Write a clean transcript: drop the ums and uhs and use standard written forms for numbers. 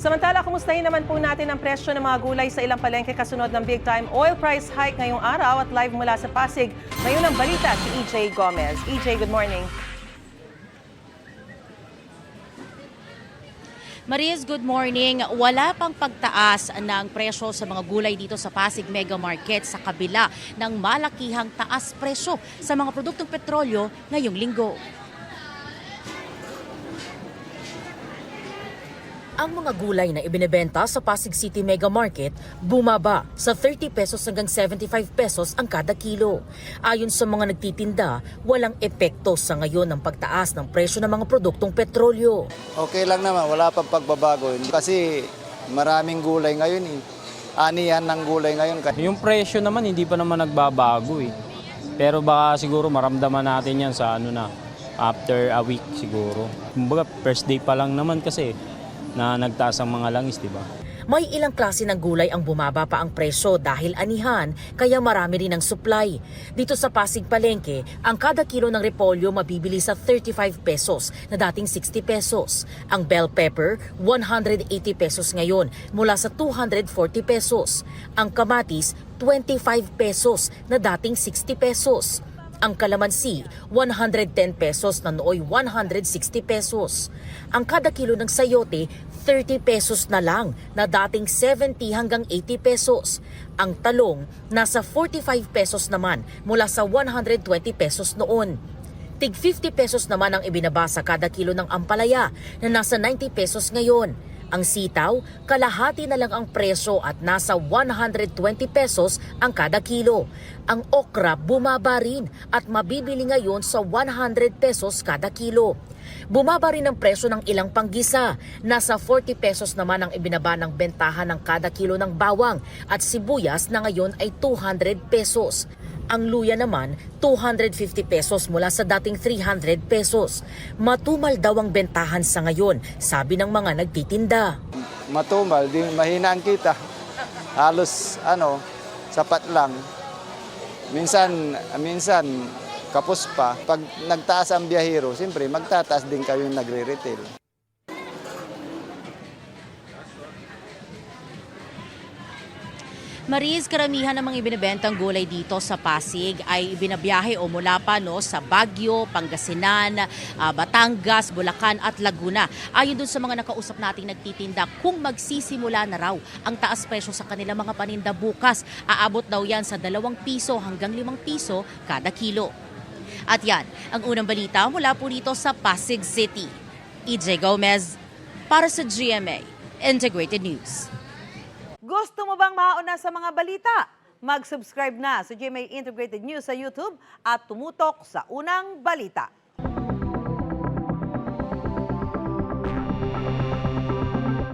Samantala, kumustahin naman po natin ang presyo ng mga gulay sa ilang palengke kasunod ng big-time oil price hike ngayong araw at live mula sa Pasig. Ngayon ang balita si EJ Gomez. EJ, good morning. Mariz, good morning. Wala pang pagtaas ng presyo sa mga gulay dito sa Pasig Mega Market sa kabila ng malakihang taas presyo sa mga produktong petrolyo ngayong linggo. Ang mga gulay na ibinebenta sa Pasig City Mega Market bumaba sa 30 pesos hanggang 75 pesos ang kada kilo. Ayon sa mga nagtitinda, walang epekto sa ngayon ng pagtaas ng presyo ng mga produktong petrolyo. Okay lang naman, wala pang pagbabago. Kasi maraming gulay ngayon eh. Anihan ng gulay ngayon. Yung presyo naman hindi pa naman nagbabago eh. Pero baka siguro maramdaman natin yan sa after a week siguro. Kumbaga first day pa lang naman kasi na nagtaas ang mga langis, di ba? May ilang klase ng gulay ang bumaba pa ang presyo dahil anihan, kaya marami rin ang supply. Dito sa Pasig Palengke, ang kada kilo ng repolyo mabibili sa 35 pesos na dating 60 pesos. Ang bell pepper, 180 pesos ngayon mula sa 240 pesos. Ang kamatis, 25 pesos na dating 60 pesos. Ang kalamansi, 110 pesos na nooy 160 pesos. Ang kada kilo ng sayote, 30 pesos na lang na dating 70 hanggang 80 pesos. Ang talong, nasa 45 pesos naman mula sa 120 pesos noon. Tig 50 pesos naman ang ibinaba sa kada kilo ng ampalaya na nasa 90 pesos ngayon. Ang sitaw, kalahati na lang ang presyo at nasa 120 pesos ang kada kilo. Ang okra bumaba rin at mabibili ngayon sa 100 pesos kada kilo. Bumaba rin ang presyo ng ilang panggisa. Nasa 40 pesos naman ang ibinaba ng bentahan ng kada kilo ng bawang at sibuyas na ngayon ay 200 pesos. Ang luya naman, 250 pesos mula sa dating 300 pesos. Matumal daw ang bentahan sa ngayon, sabi ng mga nagtitinda. Matumal, mahina ang kita. Halos sapat lang. Minsan kapos pa. Pag nagtaas ang biyahero, siyempre magtataas din kayo yung nagre-retail. Mariz, karamihan ng mga ibinebentang gulay dito sa Pasig ay ibinabiyahe o mula pa sa Baguio, Pangasinan, Batangas, Bulacan at Laguna. Ayon dun sa mga nakausap nating nagtitinda, kung magsisimula na raw ang taas presyo sa kanilang mga paninda bukas, aabot daw yan sa 2 piso hanggang 5 piso kada kilo. At yan, ang unang balita mula po dito sa Pasig City. EJ Gomez para sa GMA Integrated News. Gusto mo bang mauna sa mga balita? Mag-subscribe na sa GMA Integrated News sa YouTube at tumutok sa unang balita.